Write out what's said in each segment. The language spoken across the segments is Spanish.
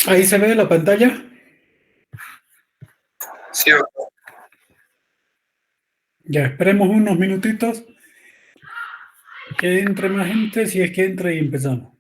Ahí se ve la pantalla. Sí, Ya, esperemos unos minutitos que entre más gente, si es que entra y empezamos.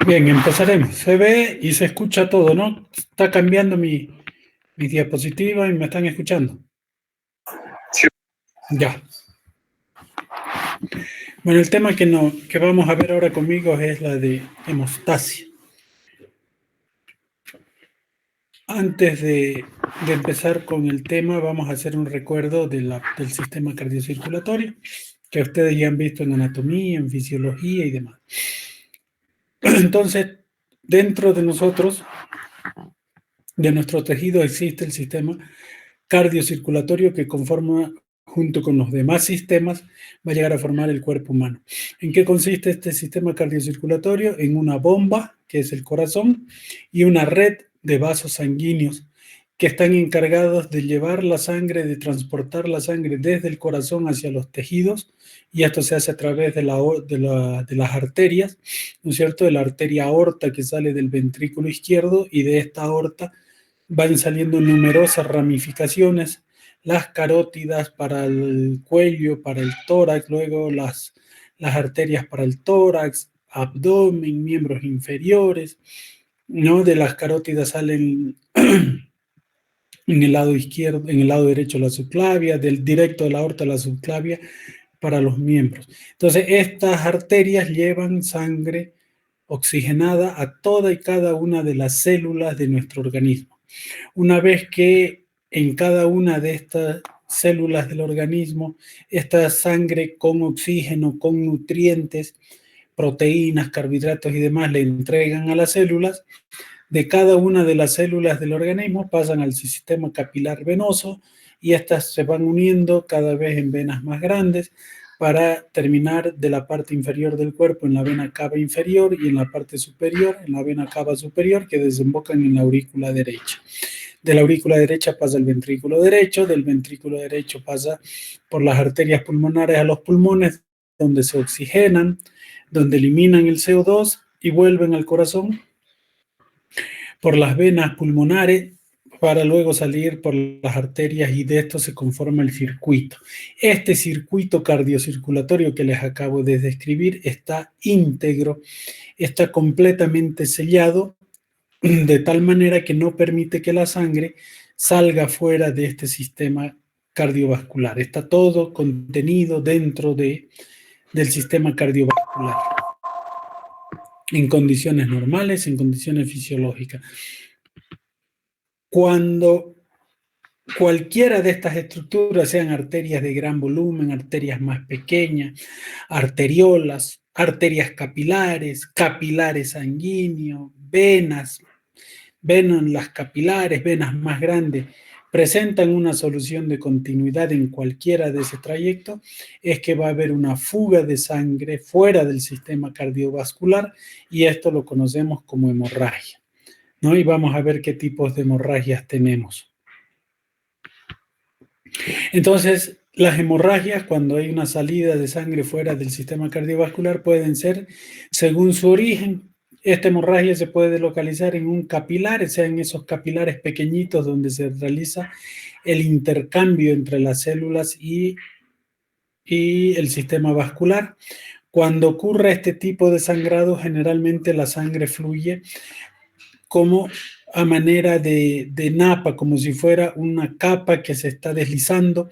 Bien, empezaremos. Se ve y se escucha todo, ¿no? Está cambiando mi diapositiva y me están escuchando. sí. Ya. Bueno, el tema que vamos a ver ahora conmigo es la de hemostasia. Antes de empezar con el tema, vamos a hacer un recuerdo del sistema cardiocirculatorio, que ustedes ya han visto en anatomía, en fisiología y demás. Entonces, dentro de nosotros, de nuestro tejido, existe el sistema cardiocirculatorio que conforma, junto con los demás sistemas, va a llegar a formar el cuerpo humano. ¿En qué consiste este sistema cardiocirculatorio? En una bomba, que es el corazón, y una red de vasos sanguíneos que están encargados de llevar la sangre, de transportar la sangre desde el corazón hacia los tejidos, y esto se hace a través de las arterias, ¿no es cierto? De la arteria aorta que sale del ventrículo izquierdo, y de esta aorta van saliendo numerosas ramificaciones, las carótidas para el cuello, para el tórax, luego las arterias para el tórax, abdomen, miembros inferiores, ¿no? De las carótidas salen en el lado izquierdo, en el lado derecho la subclavia, del directo de la aorta a la subclavia para los miembros. Entonces, estas arterias llevan sangre oxigenada a toda y cada una de las células de nuestro organismo. Una vez que en cada una de estas células del organismo, esta sangre con oxígeno, con nutrientes, proteínas, carbohidratos y demás le entregan a las células, de cada una de las células del organismo pasan al sistema capilar venoso y estas se van uniendo cada vez en venas más grandes para terminar de la parte inferior del cuerpo en la vena cava inferior y en la parte superior en la vena cava superior, que desembocan en la aurícula derecha. De la aurícula derecha pasa al ventrículo derecho, del ventrículo derecho pasa por las arterias pulmonares a los pulmones, donde se oxigenan, donde eliminan el CO2 y vuelven al corazón por las venas pulmonares, para luego salir por las arterias y de esto se conforma el circuito. Este circuito cardiocirculatorio que les acabo de describir está íntegro, está completamente sellado de tal manera que no permite que la sangre salga fuera de este sistema cardiovascular. Está todo contenido dentro del sistema cardiovascular, en condiciones normales, en condiciones fisiológicas. Cuando cualquiera de estas estructuras, sean arterias de gran volumen, arterias más pequeñas, arteriolas, arterias capilares, capilares sanguíneos, venas, las capilares, venas más grandes, presentan una solución de continuidad en cualquiera de ese trayecto, es que va a haber una fuga de sangre fuera del sistema cardiovascular y esto lo conocemos como hemorragia, ¿no? Y vamos a ver qué tipos de hemorragias tenemos. Entonces, las hemorragias, cuando hay una salida de sangre fuera del sistema cardiovascular, pueden ser según su origen. Esta hemorragia se puede localizar en un capilar, sea en esos capilares pequeñitos donde se realiza el intercambio entre las células y el sistema vascular. Cuando ocurre este tipo de sangrado, generalmente la sangre fluye como a manera de napa, como si fuera una capa que se está deslizando,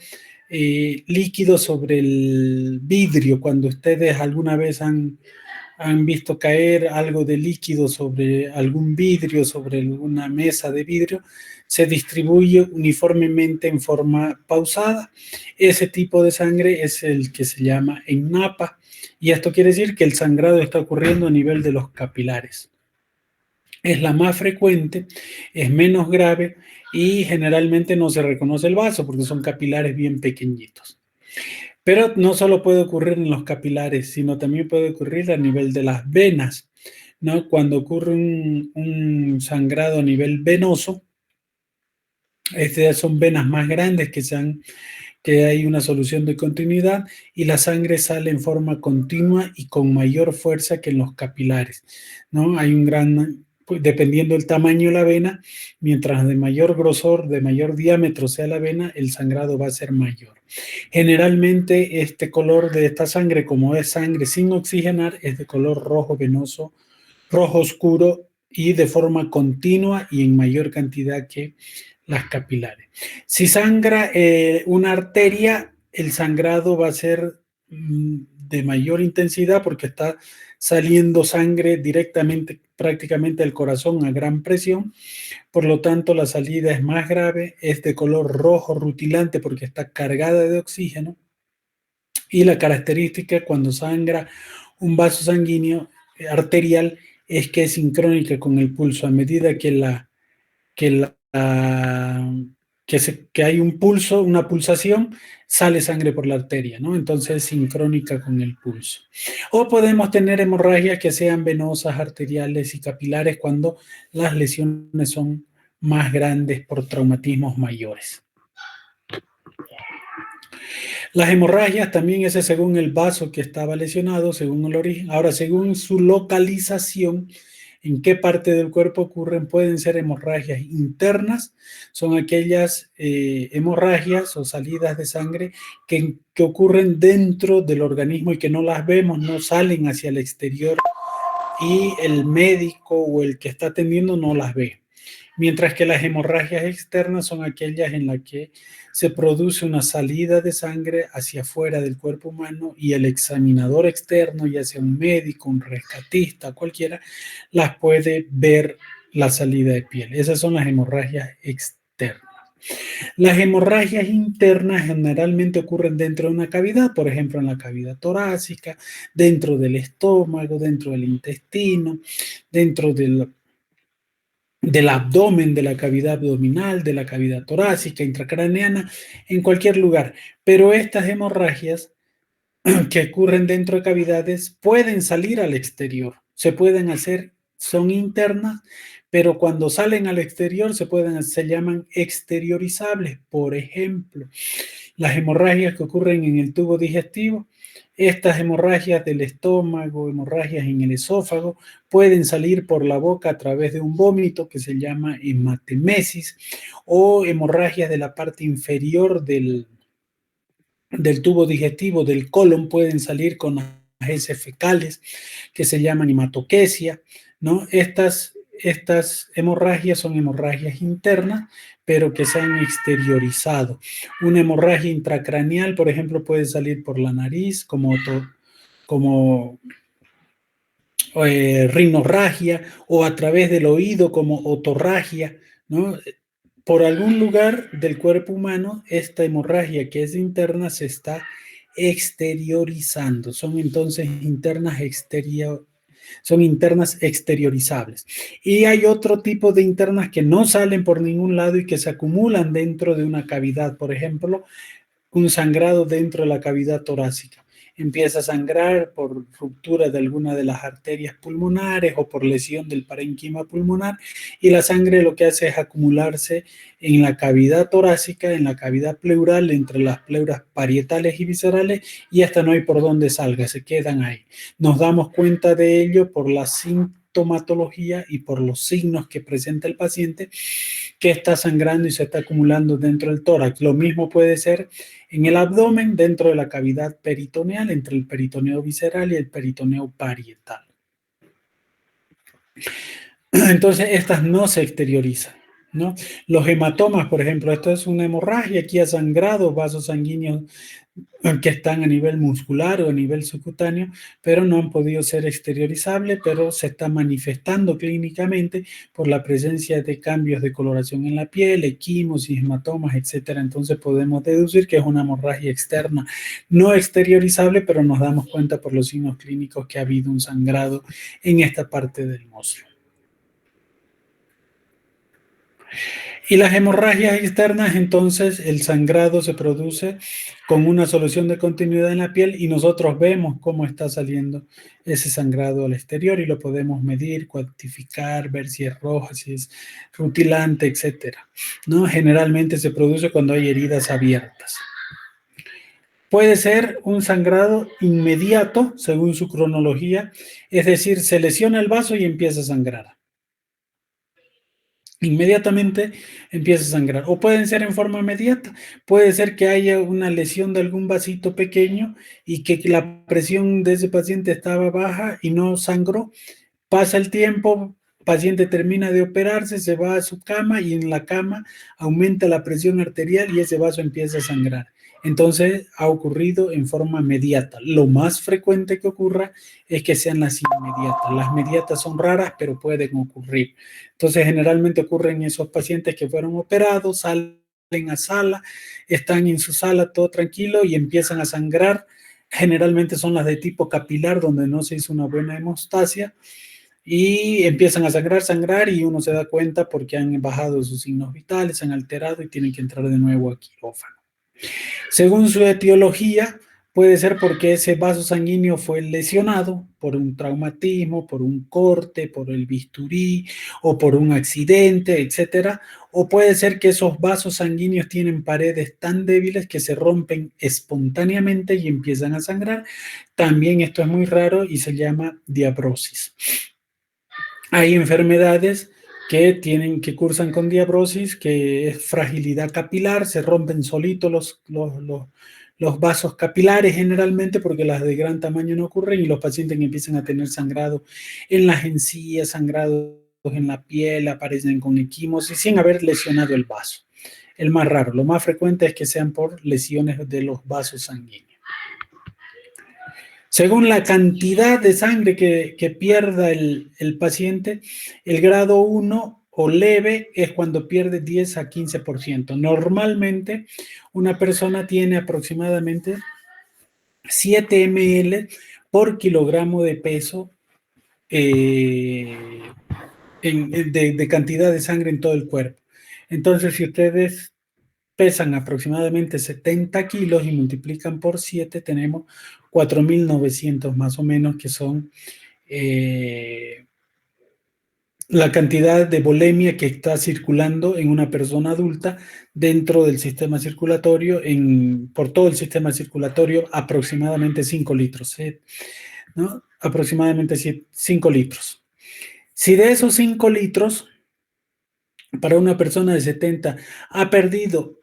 líquido sobre el vidrio. Cuando ustedes alguna vez han visto caer algo de líquido sobre algún vidrio, sobre alguna mesa de vidrio, se distribuye uniformemente en forma pausada. Ese tipo de sangre es el que se llama en napa, y esto quiere decir que el sangrado está ocurriendo a nivel de los capilares. Es la más frecuente, es menos grave y generalmente no se reconoce el vaso porque son capilares bien pequeñitos. Pero no solo puede ocurrir en los capilares, sino también puede ocurrir a nivel de las venas, ¿no? Cuando ocurre un sangrado a nivel venoso, son venas más grandes que hay una solución de continuidad y la sangre sale en forma continua y con mayor fuerza que en los capilares, ¿no? Hay un gran, pues, dependiendo del tamaño de la vena, mientras de mayor grosor, de mayor diámetro sea la vena, el sangrado va a ser mayor. Generalmente este color de esta sangre, como es sangre sin oxigenar, es de color rojo venoso, rojo oscuro y de forma continua y en mayor cantidad que las capilares. Si sangra una arteria, el sangrado va a ser de mayor intensidad porque está saliendo sangre directamente, prácticamente al corazón a gran presión. Por lo tanto, la salida es más grave, es de color rojo rutilante porque está cargada de oxígeno. Y la característica cuando sangra un vaso sanguíneo arterial es que es sincrónica con el pulso. A medida que hay un pulso, una pulsación, sale sangre por la arteria, ¿no? Entonces es sincrónica con el pulso. O podemos tener hemorragias que sean venosas, arteriales y capilares cuando las lesiones son más grandes por traumatismos mayores. Las hemorragias también es según el vaso que estaba lesionado, según el origen. Ahora, según su localización, en qué parte del cuerpo ocurren, pueden ser hemorragias internas, son aquellas hemorragias o salidas de sangre que ocurren dentro del organismo y que no las vemos, no salen hacia el exterior y el médico o el que está atendiendo no las ve. Mientras que las hemorragias externas son aquellas en las que se produce una salida de sangre hacia afuera del cuerpo humano y el examinador externo, ya sea un médico, un rescatista, cualquiera, las puede ver la salida de piel. Esas son las hemorragias externas. Las hemorragias internas generalmente ocurren dentro de una cavidad, por ejemplo, en la cavidad torácica, dentro del estómago, dentro del intestino, dentro del abdomen, de la cavidad abdominal, de la cavidad torácica, intracraneana, en cualquier lugar. Pero estas hemorragias que ocurren dentro de cavidades pueden salir al exterior, se pueden hacer, son internas, pero cuando salen al exterior se llaman exteriorizables. Por ejemplo, las hemorragias que ocurren en el tubo digestivo Estas hemorragias del estómago, hemorragias en el esófago, pueden salir por la boca a través de un vómito que se llama hematemesis, o hemorragias de la parte inferior del tubo digestivo, del colon, pueden salir con heces fecales que se llaman hematoquesia, ¿no? Estas hemorragias son hemorragias internas, pero que se han exteriorizado. Una hemorragia intracraneal, por ejemplo, puede salir por la nariz como rinorragia, o a través del oído como otorragia, ¿no? Por algún lugar del cuerpo humano, esta hemorragia que es interna se está exteriorizando. Son entonces son internas exteriorizables. Y hay otro tipo de internas que no salen por ningún lado y que se acumulan dentro de una cavidad. Por ejemplo, un sangrado dentro de la cavidad torácica. Empieza a sangrar por ruptura de alguna de las arterias pulmonares o por lesión del parénquima pulmonar, y la sangre lo que hace es acumularse en la cavidad torácica, en la cavidad pleural, entre las pleuras parietales y viscerales, y hasta no hay por dónde salga, se quedan ahí. Nos damos cuenta de ello por la sintomatología y por los signos que presenta el paciente, que está sangrando y se está acumulando dentro del tórax. Lo mismo puede ser en el abdomen, dentro de la cavidad peritoneal, entre el peritoneo visceral y el peritoneo parietal. Entonces, estas no se exteriorizan, ¿no? Los hematomas, por ejemplo, esto es una hemorragia, aquí ha sangrado vasos sanguíneos que están a nivel muscular o a nivel subcutáneo, pero no han podido ser exteriorizables, pero se está manifestando clínicamente por la presencia de cambios de coloración en la piel, equimosis, hematomas, etcétera. Entonces podemos deducir que es una hemorragia externa, no exteriorizable, pero nos damos cuenta por los signos clínicos que ha habido un sangrado en esta parte del músculo. Y las hemorragias externas, entonces el sangrado se produce con una solución de continuidad en la piel y nosotros vemos cómo está saliendo ese sangrado al exterior y lo podemos medir, cuantificar, ver si es roja, si es rutilante, etcétera, ¿no? Generalmente se produce cuando hay heridas abiertas. Puede ser un sangrado inmediato, según su cronología, es decir, se lesiona el vaso y empieza a sangrar. Inmediatamente empieza a sangrar, o pueden ser en forma inmediata, puede ser que haya una lesión de algún vasito pequeño y que la presión de ese paciente estaba baja y no sangró, pasa el tiempo, el paciente termina de operarse, se va a su cama y en la cama aumenta la presión arterial y ese vaso empieza a sangrar. Entonces ha ocurrido en forma inmediata. Lo más frecuente que ocurra es que sean las inmediatas. Las inmediatas son raras, pero pueden ocurrir. Entonces generalmente ocurren en esos pacientes que fueron operados, salen a sala, están en su sala todo tranquilo y empiezan a sangrar. Generalmente son las de tipo capilar, donde no se hizo una buena hemostasia, y empiezan a sangrar y uno se da cuenta porque han bajado sus signos vitales, se han alterado y tienen que entrar de nuevo a quirófano. Según su etiología, puede ser porque ese vaso sanguíneo fue lesionado por un traumatismo, por un corte, por el bisturí o por un accidente, etcétera. O puede ser que esos vasos sanguíneos tienen paredes tan débiles que se rompen espontáneamente y empiezan a sangrar. También esto es muy raro y se llama diabrosis. Hay enfermedades que cursan con diabrosis, que es fragilidad capilar, se rompen solitos los vasos capilares generalmente, porque las de gran tamaño no ocurren y los pacientes empiezan a tener sangrado en las encías, sangrados en la piel, aparecen con equimosis sin haber lesionado el vaso. El más raro, lo más frecuente es que sean por lesiones de los vasos sanguíneos. Según la cantidad de sangre que pierda el paciente, el grado 1 o leve es cuando pierde 10 a 15%. Normalmente una persona tiene aproximadamente 7 ml por kilogramo de peso de cantidad de sangre en todo el cuerpo. Entonces, si ustedes pesan aproximadamente 70 kilos y multiplican por 7, tenemos 4.900 más o menos, que son la cantidad de volemia que está circulando en una persona adulta dentro del sistema circulatorio, por todo el sistema circulatorio, aproximadamente 5 litros, ¿no? Aproximadamente 5 litros. Si de esos 5 litros, para una persona de 70, ha perdido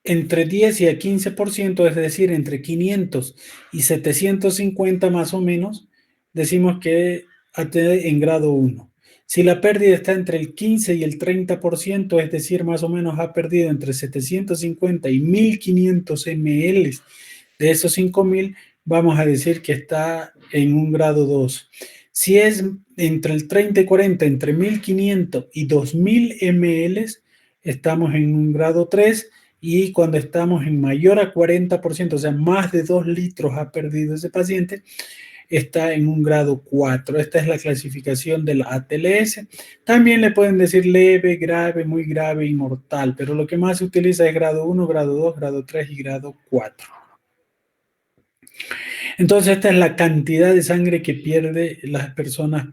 entre 10 y el 15%, es decir, entre 500 y 750 más o menos, decimos que AT en grado 1. Si la pérdida está entre el 15 y el 30%, es decir, más o menos ha perdido entre 750 y 1500 ml de esos 5000, vamos a decir que está en un grado 2. Si es entre el 30 y 40, entre 1500 y 2000 ml, estamos en un grado 3. Y cuando estamos en mayor a 40%, o sea, más de 2 litros ha perdido ese paciente, está en un grado 4. Esta es la clasificación de la ATLS. También le pueden decir leve, grave, muy grave y mortal, pero lo que más se utiliza es grado 1, grado 2, grado 3 y grado 4. Entonces, esta es la cantidad de sangre que pierde las personas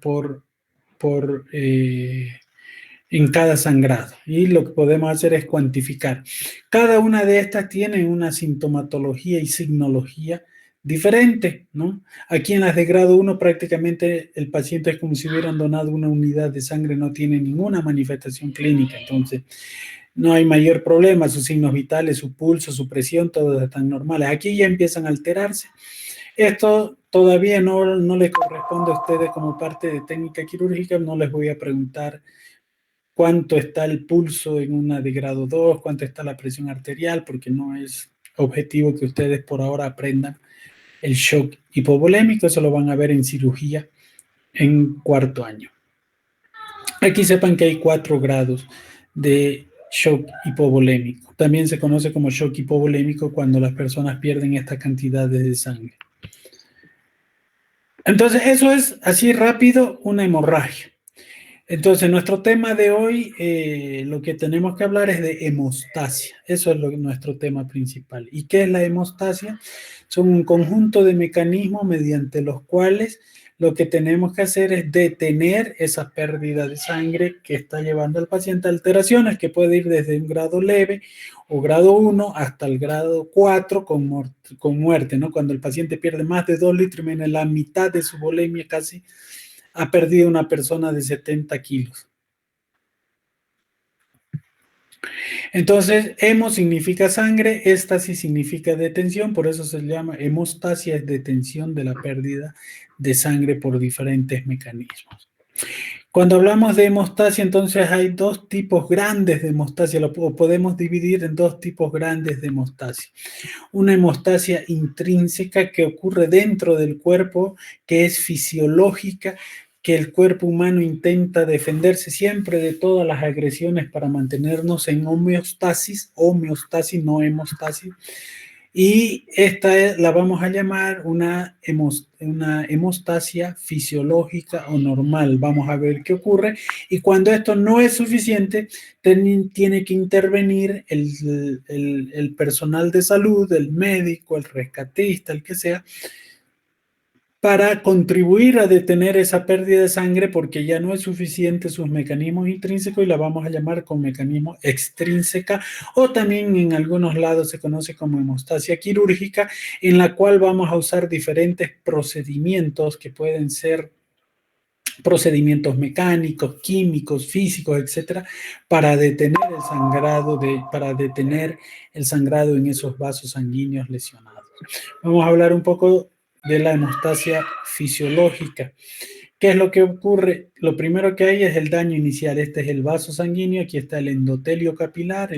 en cada sangrado. Y lo que podemos hacer es cuantificar. Cada una de estas tiene una sintomatología y signología diferente, ¿no? Aquí en las de grado 1 prácticamente el paciente es como si hubieran donado una unidad de sangre, no tiene ninguna manifestación clínica, entonces no hay mayor problema, sus signos vitales, su pulso, su presión, todos están normales. Aquí ya empiezan a alterarse. Esto todavía no les corresponde a ustedes como parte de técnica quirúrgica, no les voy a preguntar cuánto está el pulso en una de grado 2, cuánto está la presión arterial, porque no es objetivo que ustedes por ahora aprendan el shock hipovolémico, eso lo van a ver en cirugía en cuarto año. Aquí sepan que hay 4 grados de shock hipovolémico. También se conoce como shock hipovolémico cuando las personas pierden esta cantidad de sangre. Entonces, eso es así rápido una hemorragia. Entonces, nuestro tema de hoy, lo que tenemos que hablar es de hemostasia. Eso es nuestro tema principal. ¿Y qué es la hemostasia? Son un conjunto de mecanismos mediante los cuales lo que tenemos que hacer es detener esa pérdida de sangre que está llevando al paciente a alteraciones que puede ir desde un grado leve o grado 1 hasta el grado 4 con muerte, ¿no? Cuando el paciente pierde más de 2 litros, menos la mitad de su volemia casi, ha perdido una persona de 70 kilos. Entonces, hemo significa sangre, éstasis significa detención, por eso se llama hemostasia, es detención de la pérdida de sangre por diferentes mecanismos. Cuando hablamos de hemostasia, entonces hay 2 tipos grandes de hemostasia, lo podemos dividir en 2 tipos grandes de hemostasia. Una hemostasia intrínseca que ocurre dentro del cuerpo, que es fisiológica, que el cuerpo humano intenta defenderse siempre de todas las agresiones para mantenernos en homeostasis, no hemostasis, y esta la vamos a llamar una hemostasia fisiológica o normal. Vamos a ver qué ocurre, y cuando esto no es suficiente, tiene que intervenir el personal de salud, el médico, el rescatista, el que sea, para contribuir a detener esa pérdida de sangre porque ya no es suficiente sus mecanismos intrínsecos y la vamos a llamar con mecanismo extrínseca, o también en algunos lados se conoce como hemostasia quirúrgica, en la cual vamos a usar diferentes procedimientos que pueden ser procedimientos mecánicos, químicos, físicos, etcétera, para detener el sangrado en esos vasos sanguíneos lesionados. Vamos a hablar un poco de la hemostasia fisiológica. ¿Qué es lo que ocurre? Lo primero que hay es el daño inicial. Este es el vaso sanguíneo, aquí está el endotelio capilar,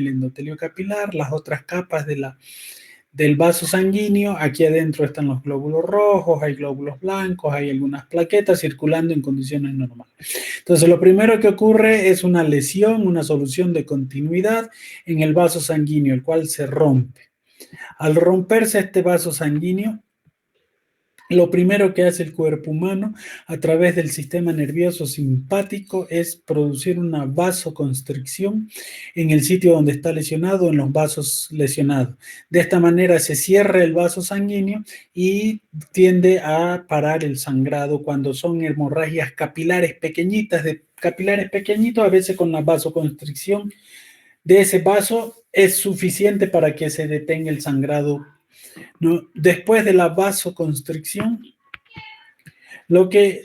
las otras capas del vaso sanguíneo. Aquí adentro están los glóbulos rojos, hay glóbulos blancos, hay algunas plaquetas circulando en condiciones normales. Entonces, lo primero que ocurre es una lesión, una solución de continuidad en el vaso sanguíneo, el cual se rompe. Al romperse este vaso sanguíneo, Lo primero que hace el cuerpo humano a través del sistema nervioso simpático es producir una vasoconstricción en el sitio donde está lesionado, en los vasos lesionados. De esta manera se cierra el vaso sanguíneo y tiende a parar el sangrado cuando son hemorragias capilares pequeñitas, de capilares pequeñitos, a veces con la vasoconstricción de ese vaso es suficiente para que se detenga el sangrado, ¿no? Después de la vasoconstricción, lo que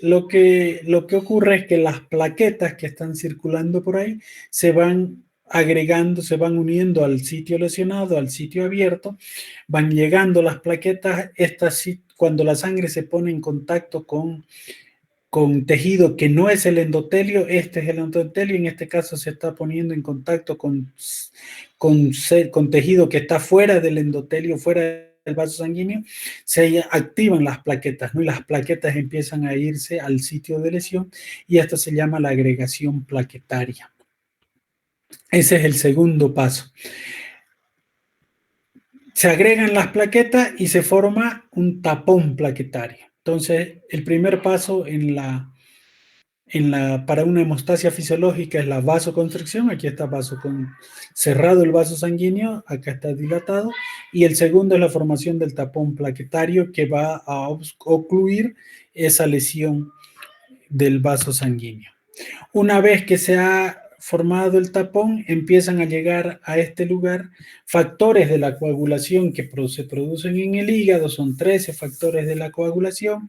ocurre es que las plaquetas que están circulando por ahí se van agregando, se van uniendo al sitio lesionado, al sitio abierto, van llegando las plaquetas, cuando la sangre se pone en contacto con tejido que no es el endotelio, este es el endotelio, en este caso se está poniendo en contacto con tejido que está fuera del endotelio, fuera del vaso sanguíneo, se activan las plaquetas, ¿no? Y las plaquetas empiezan a irse al sitio de lesión y esto se llama la agregación plaquetaria. Ese es el segundo paso. Se agregan las plaquetas y se forma un tapón plaquetario. Entonces, el primer paso para una hemostasia fisiológica es la vasoconstricción. Aquí está cerrado el vaso sanguíneo, acá está dilatado, y el segundo es la formación del tapón plaquetario que va a ocluir esa lesión del vaso sanguíneo. Una vez que se ha formado el tapón, empiezan a llegar a este lugar factores de la coagulación que se producen en el hígado, son 13 factores de la coagulación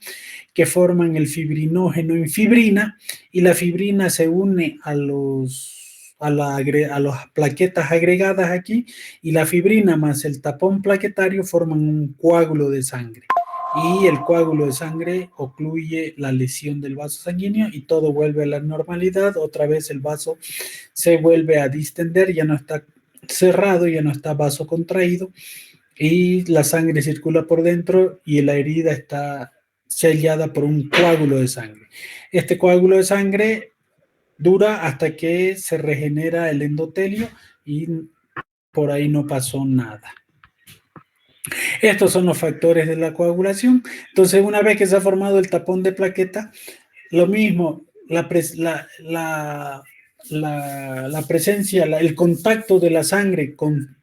que forman el fibrinógeno en fibrina, y la fibrina se une a las plaquetas agregadas aquí, y la fibrina más el tapón plaquetario forman un coágulo de sangre. Y el coágulo de sangre ocluye la lesión del vaso sanguíneo y todo vuelve a la normalidad. Otra vez el vaso se vuelve a distender, ya no está cerrado, ya no está vasocontraído y la sangre circula por dentro y la herida está sellada por un coágulo de sangre. Este coágulo de sangre dura hasta que se regenera el endotelio y por ahí no pasó nada. Estos son los factores de la coagulación. Entonces, una vez que se ha formado el tapón de plaqueta, lo mismo, la presencia, el contacto de la sangre con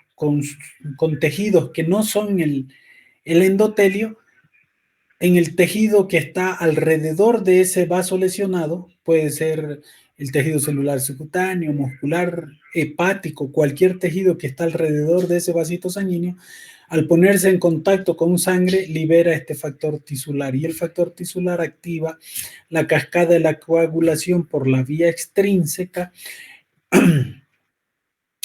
tejidos que no son el endotelio, en el tejido que está alrededor de ese vaso lesionado, puede ser el tejido celular subcutáneo, muscular, hepático, cualquier tejido que está alrededor de ese vasito sanguíneo, al ponerse en contacto con sangre, libera este factor tisular y el factor tisular activa la cascada de la coagulación por la vía extrínseca.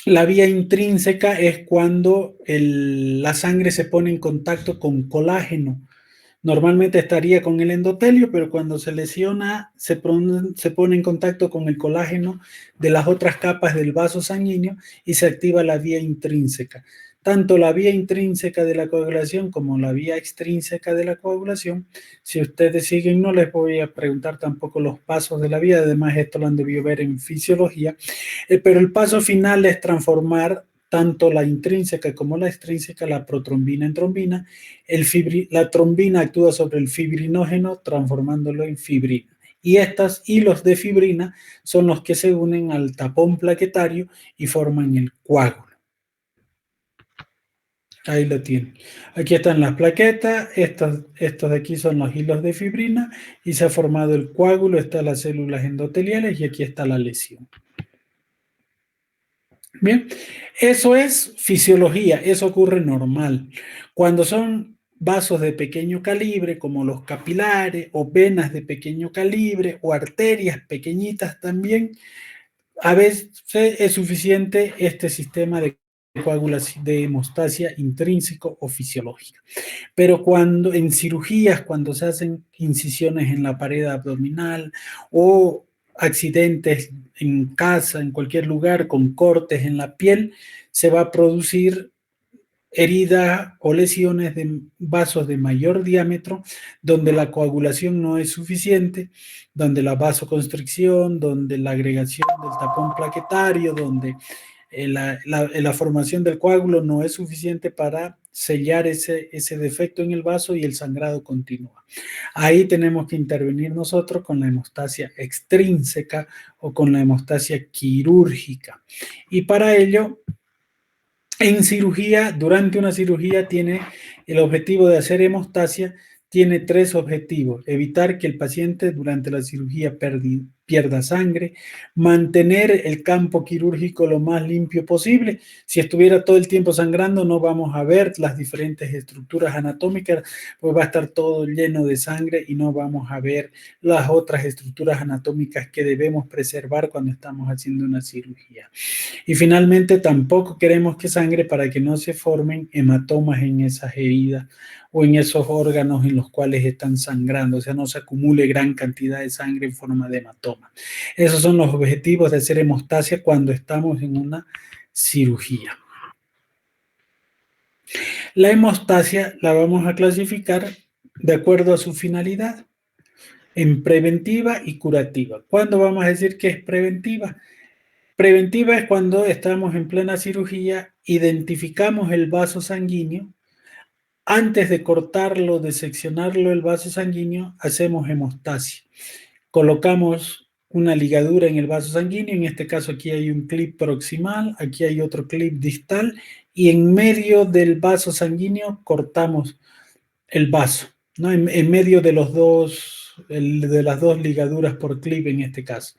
La vía intrínseca es cuando la sangre se pone en contacto con colágeno. Normalmente estaría con el endotelio, pero cuando se lesiona se pone en contacto con el colágeno de las otras capas del vaso sanguíneo y se activa la vía intrínseca. Tanto la vía intrínseca de la coagulación como la vía extrínseca de la coagulación, si ustedes siguen, no les voy a preguntar tampoco los pasos de la vía, además esto lo han debido ver en fisiología, pero el paso final es transformar tanto la intrínseca como la extrínseca, la protrombina en trombina. La trombina actúa sobre el fibrinógeno transformándolo en fibrina. Y estos hilos de fibrina son los que se unen al tapón plaquetario y forman el coágulo. Ahí lo tienen. Aquí están las plaquetas, estos de aquí son los hilos de fibrina y se ha formado el coágulo, están las células endoteliales y aquí está la lesión. Bien, eso es fisiología, eso ocurre normal. Cuando son vasos de pequeño calibre, como los capilares, o venas de pequeño calibre, o arterias pequeñitas también, a veces es suficiente este sistema de coagulación, de hemostasia intrínseco o fisiológica. Pero en cirugías, cuando se hacen incisiones en la pared abdominal o accidentes en casa, en cualquier lugar, con cortes en la piel, se va a producir heridas o lesiones de vasos de mayor diámetro, donde la coagulación no es suficiente, donde la vasoconstricción, donde la agregación del tapón plaquetario, donde la formación del coágulo no es suficiente para sellar ese defecto en el vaso y el sangrado continúa. Ahí tenemos que intervenir nosotros con la hemostasia extrínseca o con la hemostasia quirúrgica. Y para ello, en cirugía, durante una cirugía tiene el objetivo de hacer hemostasia, tiene 3 objetivos: evitar que el paciente durante la cirugía pierda sangre, mantener el campo quirúrgico lo más limpio posible. Si estuviera todo el tiempo sangrando, no vamos a ver las diferentes estructuras anatómicas, pues va a estar todo lleno de sangre y no vamos a ver las otras estructuras anatómicas que debemos preservar cuando estamos haciendo una cirugía. Y finalmente, tampoco queremos que sangre para que no se formen hematomas en esas heridas o en esos órganos en los cuales están sangrando, o sea, no se acumule gran cantidad de sangre en forma de hematoma. Esos son los objetivos de hacer hemostasia cuando estamos en una cirugía. La hemostasia la vamos a clasificar de acuerdo a su finalidad, en preventiva y curativa. ¿Cuándo vamos a decir que es preventiva? Preventiva es cuando estamos en plena cirugía, identificamos el vaso sanguíneo. Antes de cortarlo, de seccionarlo el vaso sanguíneo, hacemos hemostasia. Colocamos una ligadura en el vaso sanguíneo, en este caso aquí hay un clip proximal, aquí hay otro clip distal, y en medio del vaso sanguíneo cortamos el vaso, ¿no? En medio de las dos ligaduras por clip en este caso.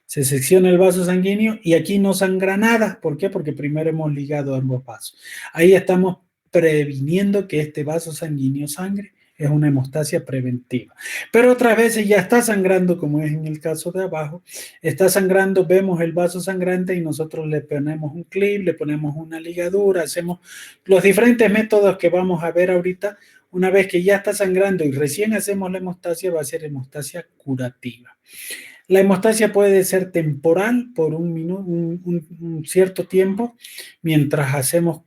Se secciona el vaso sanguíneo y aquí no sangra nada. ¿Por qué? Porque primero hemos ligado ambos vasos. Ahí estamos previniendo que este vaso sanguíneo sangre. Es una hemostasia preventiva. Pero otras veces ya está sangrando, como es en el caso de abajo, está sangrando, vemos el vaso sangrante y nosotros le ponemos un clip, le ponemos una ligadura, hacemos los diferentes métodos que vamos a ver ahorita. Una vez que ya está sangrando y recién hacemos la hemostasia, va a ser hemostasia curativa. La hemostasia puede ser temporal por un cierto tiempo, mientras hacemos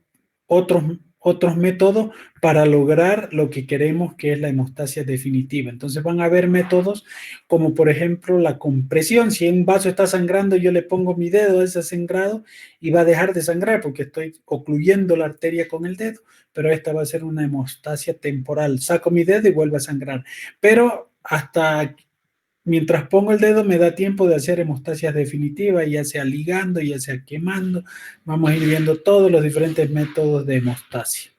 otros métodos para lograr lo que queremos, que es la hemostasia definitiva. Entonces van a haber métodos como, por ejemplo, la compresión. Si un vaso está sangrando, yo le pongo mi dedo a ese sangrado y va a dejar de sangrar porque estoy ocluyendo la arteria con el dedo, pero esta va a ser una hemostasia temporal. Saco mi dedo y vuelve a sangrar. Pero hasta mientras pongo el dedo me da tiempo de hacer hemostasias definitivas, ya sea ligando, ya sea quemando. Vamos a ir viendo todos los diferentes métodos de hemostasia.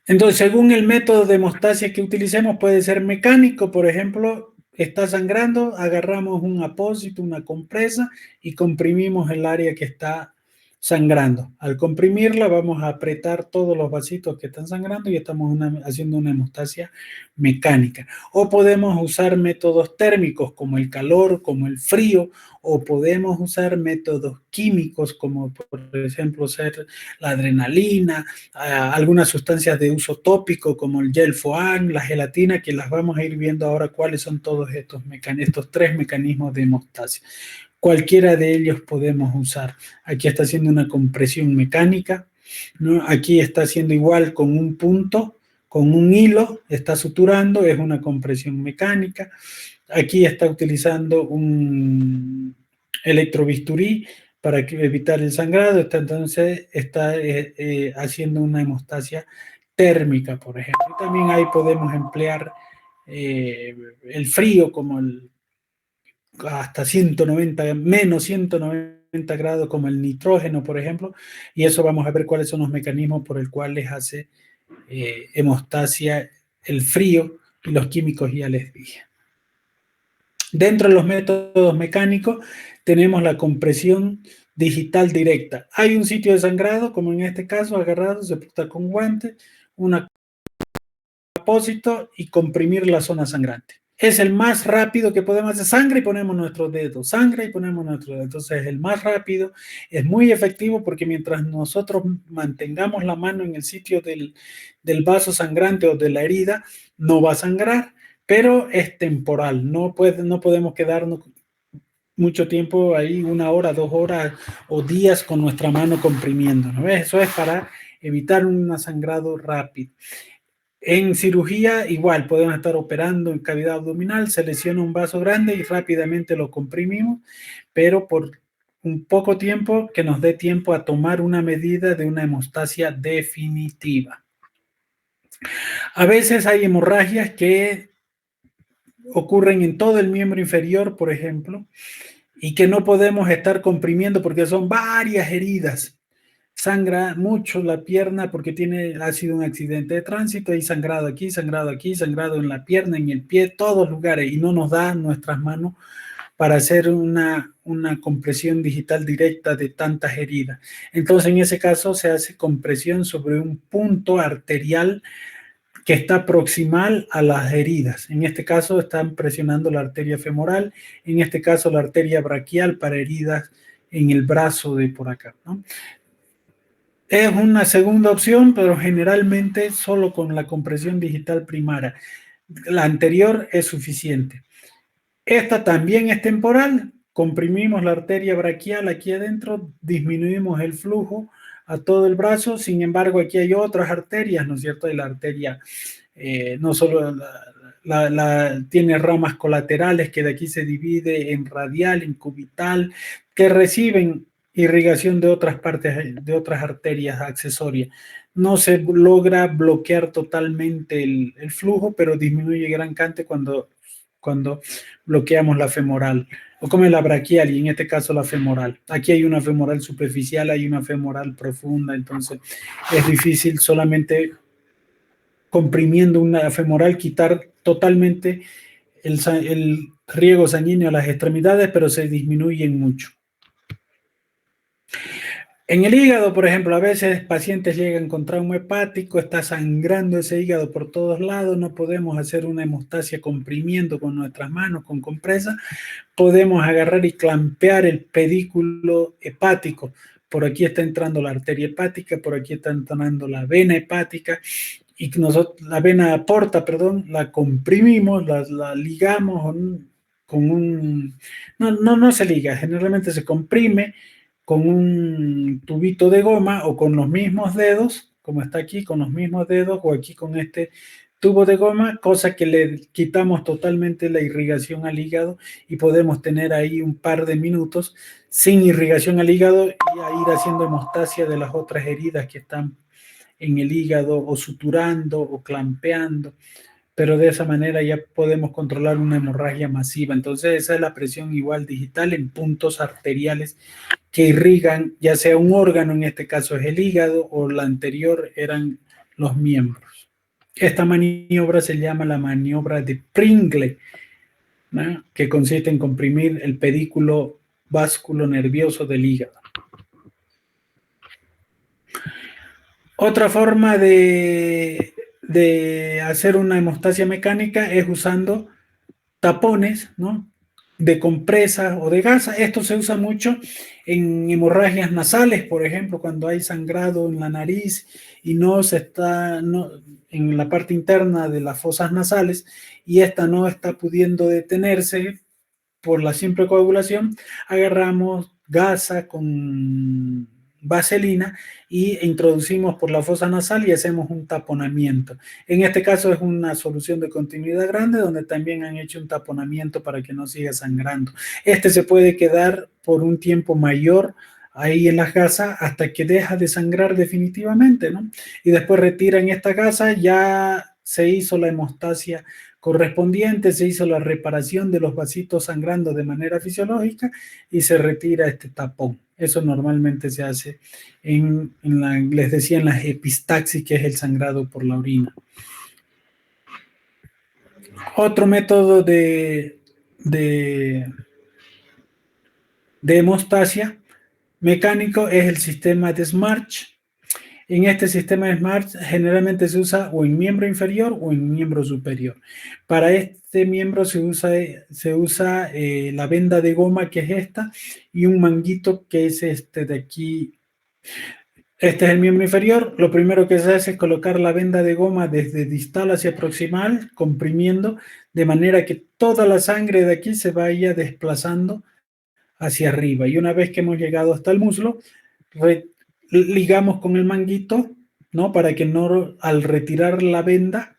Entonces, según el método de hemostasia que utilicemos, puede ser mecánico. Por ejemplo, está sangrando, agarramos un apósito, una compresa y comprimimos el área que está sangrando. Al comprimirla vamos a apretar todos los vasitos que están sangrando y estamos haciendo una hemostasia mecánica. O podemos usar métodos térmicos como el calor, como el frío, o podemos usar métodos químicos como por ejemplo ser la adrenalina, algunas sustancias de uso tópico como el gel foam, la gelatina, que las vamos a ir viendo ahora cuáles son todos estos 3 mecanismos de hemostasia. Cualquiera de ellos podemos usar. Aquí está haciendo una compresión mecánica, ¿no? Aquí está haciendo igual con un punto, con un hilo, está suturando, es una compresión mecánica. Aquí está utilizando un electrobisturí para evitar el sangrado, entonces está haciendo una hemostasia térmica, por ejemplo. Y también ahí podemos emplear el frío como hasta 190, menos 190 grados como el nitrógeno, por ejemplo, y eso vamos a ver cuáles son los mecanismos por el cual les hace hemostasia el frío y los químicos ya les dije. Dentro de los métodos mecánicos tenemos la compresión digital directa. Hay un sitio de sangrado, como en este caso, agarrado, se porta con guante, un apósito y comprimir la zona sangrante. Es el más rápido que podemos hacer. Sangre y ponemos nuestro dedo, sangre y ponemos nuestro dedo. Entonces es el más rápido, es muy efectivo porque mientras nosotros mantengamos la mano en el sitio del vaso sangrante o de la herida, no va a sangrar, pero es temporal. No podemos quedarnos mucho tiempo ahí, 1 hora, 2 horas o días con nuestra mano comprimiendo, ¿no? Eso es para evitar un sangrado rápido. En cirugía, igual, podemos estar operando en cavidad abdominal, se lesiona un vaso grande y rápidamente lo comprimimos, pero por un poco tiempo que nos dé tiempo a tomar una medida de una hemostasia definitiva. A veces hay hemorragias que ocurren en todo el miembro inferior, por ejemplo, y que no podemos estar comprimiendo porque son varias heridas. Sangra mucho la pierna porque ha sido un accidente de tránsito, hay sangrado aquí, sangrado en la pierna, en el pie, todos lugares, y no nos da nuestras manos para hacer una compresión digital directa de tantas heridas. Entonces, en ese caso se hace compresión sobre un punto arterial que está proximal a las heridas. En este caso están presionando la arteria femoral, en este caso la arteria braquial para heridas en el brazo de por acá, ¿no? Es una segunda opción, pero generalmente solo con la compresión digital primaria. La anterior es suficiente. Esta también es temporal. Comprimimos la arteria braquial aquí adentro, disminuimos el flujo a todo el brazo. Sin embargo, aquí hay otras arterias, ¿no es cierto? Y la arteria no solo tiene ramas colaterales que de aquí se divide en radial, en cubital, que reciben irrigación de otras partes, de otras arterias accesorias. No se logra bloquear totalmente el flujo, pero disminuye gran cantidad cuando bloqueamos la femoral, o como la braquial, y en este caso la femoral. Aquí hay una femoral superficial, hay una femoral profunda, entonces es difícil solamente comprimiendo una femoral quitar totalmente el riego sanguíneo a las extremidades, pero se disminuyen mucho. En el hígado, por ejemplo, a veces pacientes llegan con trauma hepático, está sangrando ese hígado por todos lados, no podemos hacer una hemostasia comprimiendo con nuestras manos, con compresa, podemos agarrar y clampear el pedículo hepático. Por aquí está entrando la arteria hepática, por aquí está entrando la vena hepática, y nosotros, la vena aporta, perdón, la comprimimos, la ligamos con un... No se liga, generalmente se comprime con un tubito de goma o con los mismos dedos, como está aquí, con los mismos dedos, o aquí con este tubo de goma, cosa que le quitamos totalmente la irrigación al hígado y podemos tener ahí un par de minutos sin irrigación al hígado y a ir haciendo hemostasia de las otras heridas que están en el hígado, o suturando o clampeando, pero de esa manera ya podemos controlar una hemorragia masiva. Entonces esa es la presión igual digital en puntos arteriales que irrigan ya sea un órgano, en este caso es el hígado, o la anterior eran los miembros. Esta maniobra se llama la maniobra de Pringle, ¿no? Que consiste en comprimir el pedículo vásculo nervioso del hígado. Otra forma de hacer una hemostasia mecánica es usando tapones, ¿no?, de compresas o de gasa. Esto se usa mucho en hemorragias nasales, por ejemplo, cuando hay sangrado en la nariz y en la parte interna de las fosas nasales, y esta no está pudiendo detenerse por la simple coagulación, agarramos gasa con vaselina y introducimos por la fosa nasal y hacemos un taponamiento. En este caso es una solución de continuidad grande donde también han hecho un taponamiento para que no siga sangrando. Este se puede quedar por un tiempo mayor ahí en las gasas hasta que deja de sangrar definitivamente, ¿no? Y después retiran esta gasa, ya se hizo la hemostasia correspondiente, se hizo la reparación de los vasitos sangrando de manera fisiológica y se retira este tapón. Eso normalmente se hace les decía, en las epistaxis, que es el sangrado por la orina. Otro método de hemostasia mecánico es el sistema de Smarch. En este sistema de Smarch generalmente se usa o en miembro inferior o en miembro superior. Para este miembro se usa la venda de goma, que es esta, y un manguito, que es este de aquí. Este es el miembro inferior. Lo primero que se hace es colocar la venda de goma desde distal hacia proximal, comprimiendo de manera que toda la sangre de aquí se vaya desplazando hacia arriba. Y una vez que hemos llegado hasta el muslo, ligamos con el manguito, ¿no?, para que no, al retirar la venda,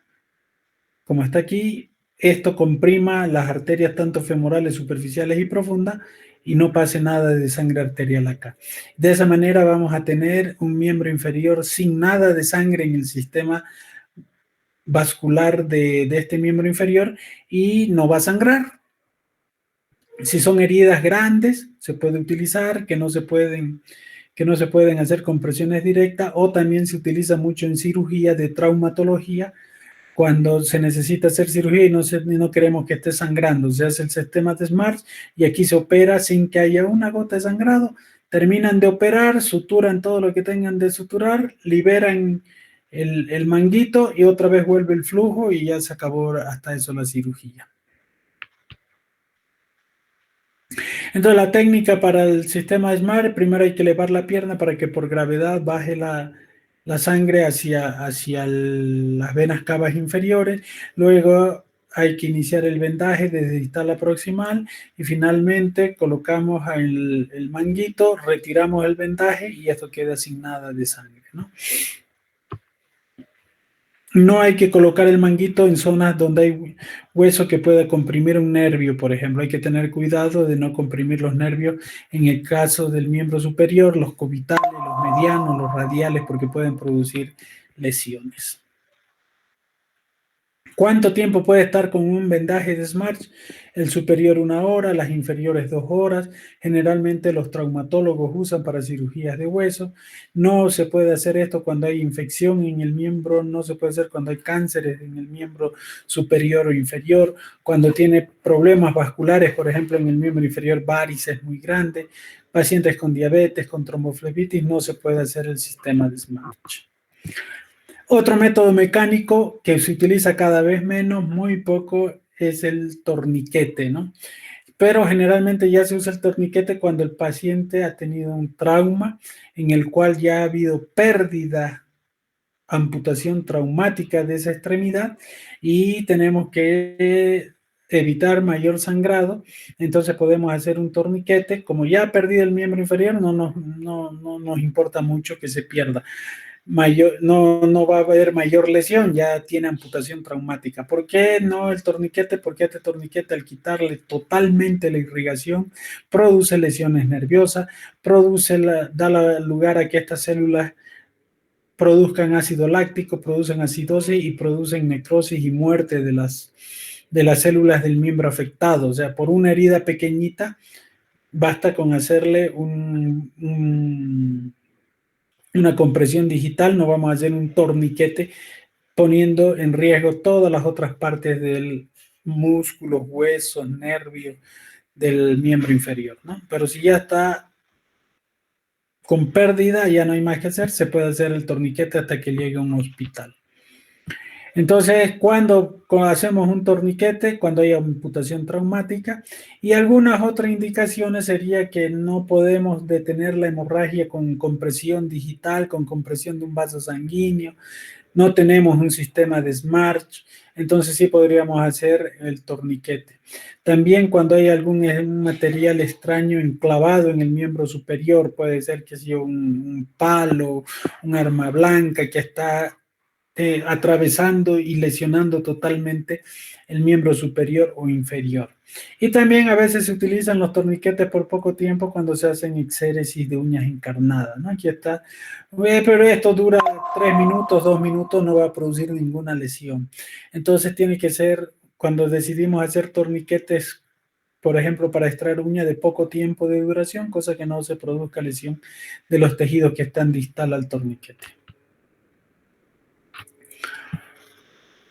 como está aquí, esto comprima las arterias tanto femorales, superficiales y profundas, y no pase nada de sangre arterial acá. De esa manera vamos a tener un miembro inferior sin nada de sangre en el sistema vascular de este miembro inferior y no va a sangrar. Si son heridas grandes, se puede utilizar, que no se pueden hacer compresiones directas, o también se utiliza mucho en cirugía de traumatología, cuando se necesita hacer cirugía y no queremos que esté sangrando. Se hace el sistema de SMART y aquí se opera sin que haya una gota de sangrado. Terminan de operar, suturan todo lo que tengan de suturar, liberan el manguito y otra vez vuelve el flujo y ya se acabó hasta eso la cirugía. Entonces la técnica para el sistema SMART, primero hay que elevar la pierna para que por gravedad baje la sangre hacia las venas cavas inferiores. Luego hay que iniciar el vendaje desde distal a proximal y finalmente colocamos el manguito, retiramos el vendaje y esto queda sin nada de sangre, ¿no? No hay que colocar el manguito en zonas donde hay hueso que pueda comprimir un nervio, por ejemplo. Hay que tener cuidado de no comprimir los nervios en el caso del miembro superior, los cubitales, los medianos, los radiales, porque pueden producir lesiones. ¿Cuánto tiempo puede estar con un vendaje de SMART? El superior 1 hora, las inferiores 2 horas. Generalmente los traumatólogos usan para cirugías de hueso. No se puede hacer esto cuando hay infección en el miembro, no se puede hacer cuando hay cánceres en el miembro superior o inferior, cuando tiene problemas vasculares, por ejemplo, en el miembro inferior, varices muy grandes, pacientes con diabetes, con tromboflebitis, no se puede hacer el sistema de SMART. Otro método mecánico que se utiliza cada vez menos, muy poco, es el torniquete, ¿no? Pero generalmente ya se usa el torniquete cuando el paciente ha tenido un trauma en el cual ya ha habido pérdida, amputación traumática de esa extremidad y tenemos que evitar mayor sangrado. Entonces podemos hacer un torniquete. Como ya ha perdido el miembro inferior, no nos importa mucho que se pierda. No va a haber mayor lesión, ya tiene amputación traumática. ¿Por qué no el torniquete? Porque este torniquete, al quitarle totalmente la irrigación, produce lesiones nerviosas, da lugar a que estas células produzcan ácido láctico, producen acidosis y producen necrosis y muerte de las células del miembro afectado. O sea, por una herida pequeñita, basta con hacerle una compresión digital, no vamos a hacer un torniquete poniendo en riesgo todas las otras partes del músculo, huesos, nervios del miembro inferior, ¿no? Pero si ya está con pérdida, ya no hay más que hacer, se puede hacer el torniquete hasta que llegue a un hospital. Entonces, cuando hacemos un torniquete, cuando hay amputación traumática, y algunas otras indicaciones sería que no podemos detener la hemorragia con compresión digital, con compresión de un vaso sanguíneo, no tenemos un sistema de SMART, entonces sí podríamos hacer el torniquete. También cuando hay algún material extraño enclavado en el miembro superior, puede ser que sea un palo, un arma blanca que está atravesando y lesionando totalmente el miembro superior o inferior. Y también a veces se utilizan los torniquetes por poco tiempo cuando se hacen exéresis de uñas encarnadas, ¿no? Aquí está, pero esto dura 3 minutos, 2 minutos, no va a producir ninguna lesión. Entonces tiene que ser, cuando decidimos hacer torniquetes, por ejemplo, para extraer uña de poco tiempo de duración, cosa que no se produzca lesión de los tejidos que están distal al torniquete.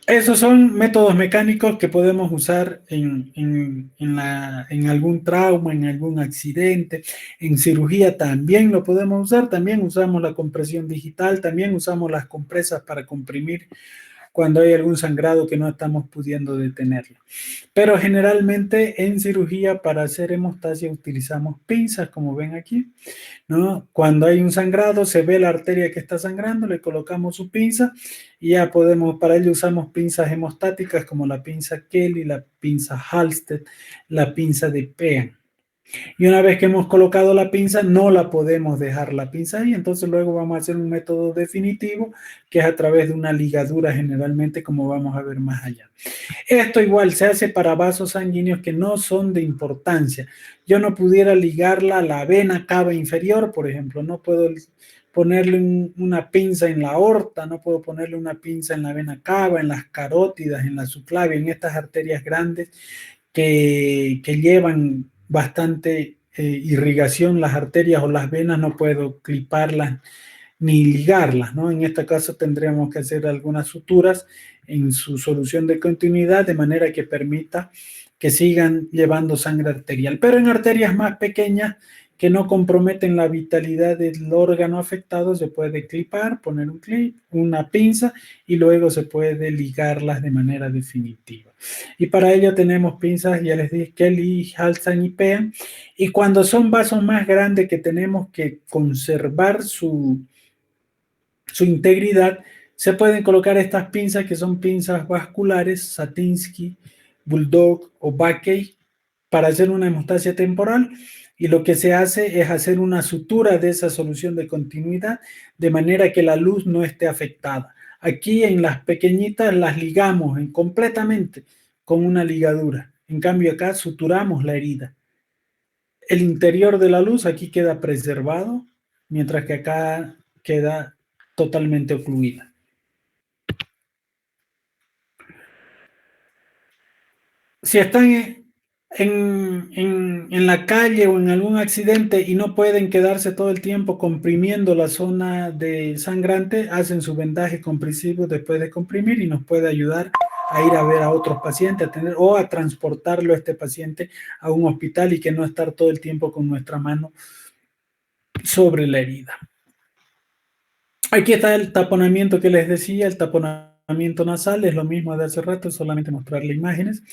Esos son métodos mecánicos que podemos usar en algún trauma, en algún accidente, en cirugía también lo podemos usar, también usamos la compresión digital, también usamos las compresas para comprimir cuando hay algún sangrado que no estamos pudiendo detenerlo. Pero generalmente en cirugía para hacer hemostasia utilizamos pinzas, como ven aquí, ¿no? Cuando hay un sangrado, se ve la arteria que está sangrando, le colocamos su pinza y ya podemos, para ello usamos pinzas hemostáticas como la pinza Kelly, la pinza Halsted, la pinza de Pean. Y una vez que hemos colocado la pinza, no la podemos dejar la pinza ahí. Entonces luego vamos a hacer un método definitivo, que es a través de una ligadura generalmente, como vamos a ver más allá. Esto igual se hace para vasos sanguíneos que no son de importancia. Yo no pudiera ligarla a la vena cava inferior, por ejemplo. No puedo ponerle una pinza en la aorta, no puedo ponerle una pinza en la vena cava, en las carótidas, en la subclavia, en estas arterias grandes que llevan bastante irrigación, las arterias o las venas, no puedo cliparlas ni ligarlas, ¿no? En este caso tendríamos que hacer algunas suturas en su solución de continuidad de manera que permita que sigan llevando sangre arterial. Pero en arterias más pequeñas que no comprometen la vitalidad del órgano afectado, se puede clipar, poner un clip, una pinza y luego se puede ligarlas de manera definitiva. Y para ello tenemos pinzas, ya les dije, Kelly, Halston y Pean. Y cuando son vasos más grandes que tenemos que conservar su integridad, se pueden colocar estas pinzas que son pinzas vasculares, Satinsky, Bulldog o Backey, para hacer una hemostasia temporal. Y lo que se hace es hacer una sutura de esa solución de continuidad de manera que la luz no esté afectada. Aquí en las pequeñitas las ligamos completamente con una ligadura. En cambio acá suturamos la herida. El interior de la luz aquí queda preservado, mientras que acá queda totalmente ocluida. Si están en la calle o en algún accidente y no pueden quedarse todo el tiempo comprimiendo la zona de sangrante, hacen su vendaje compresivo después de comprimir y nos puede ayudar a ir a ver a otros pacientes o a transportarlo a este paciente a un hospital y que no estar todo el tiempo con nuestra mano sobre la herida. Aquí está el taponamiento que les decía, el taponamiento nasal, es lo mismo de hace rato, solamente mostrarle imágenes.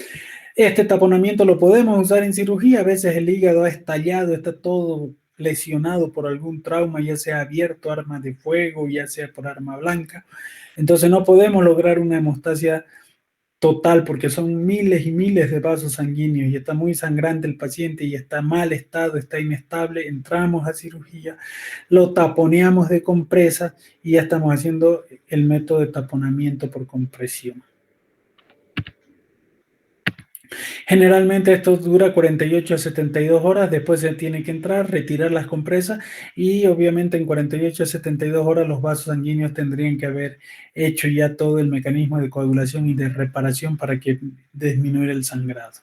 Este taponamiento lo podemos usar en cirugía, a veces el hígado ha estallado, está todo lesionado por algún trauma, ya sea abierto, arma de fuego, ya sea por arma blanca. Entonces no podemos lograr una hemostasia total porque son miles y miles de vasos sanguíneos y está muy sangrante el paciente y está mal estado, está inestable, entramos a cirugía, lo taponeamos de compresa y ya estamos haciendo el método de taponamiento por compresión. Generalmente esto dura 48 a 72 horas, después se tiene que entrar, retirar las compresas y obviamente en 48 a 72 horas los vasos sanguíneos tendrían que haber hecho ya todo el mecanismo de coagulación y de reparación para que disminuya el sangrado.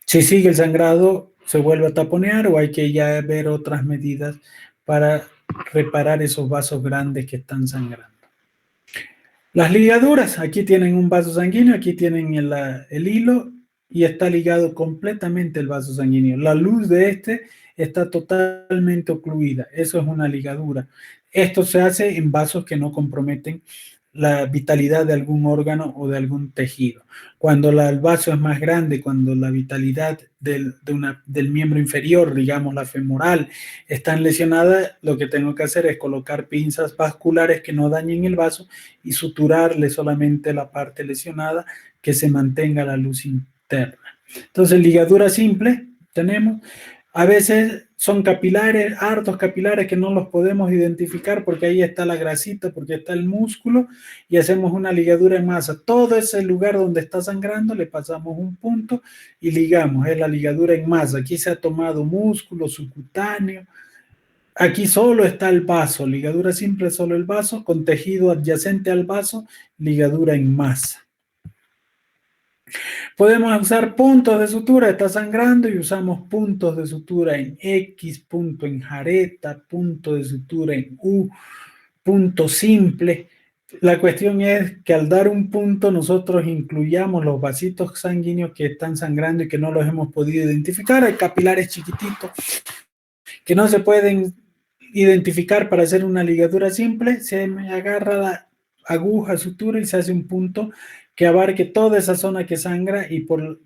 Si sigue el sangrado, se vuelve a taponear o hay que ya ver otras medidas para reparar esos vasos grandes que están sangrando. Las ligaduras, aquí tienen un vaso sanguíneo, aquí tienen el hilo y está ligado completamente el vaso sanguíneo. La luz de este está totalmente ocluida, eso es una ligadura. Esto se hace en vasos que no comprometen la vitalidad de algún órgano o de algún tejido. Cuando el vaso es más grande, cuando la vitalidad del miembro inferior, digamos la femoral, están lesionadas, lo que tengo que hacer es colocar pinzas vasculares que no dañen el vaso y suturarle solamente la parte lesionada, que se mantenga la luz interna. Entonces, ligadura simple tenemos. A veces son capilares, hartos capilares que no los podemos identificar porque ahí está la grasita, porque está el músculo y hacemos una ligadura en masa. Todo ese lugar donde está sangrando le pasamos un punto y ligamos, es la ligadura en masa. Aquí se ha tomado músculo subcutáneo. Aquí solo está el vaso, ligadura simple solo el vaso, con tejido adyacente al vaso, ligadura en masa. Podemos usar puntos de sutura, está sangrando y usamos puntos de sutura en X, punto en jareta, punto de sutura en U, punto simple. La cuestión es que al dar un punto nosotros incluyamos los vasitos sanguíneos que están sangrando y que no los hemos podido identificar. Hay capilares chiquititos que no se pueden identificar para hacer una ligadura simple. Se me agarra la aguja, sutura y se hace un punto que abarque toda esa zona que sangra y por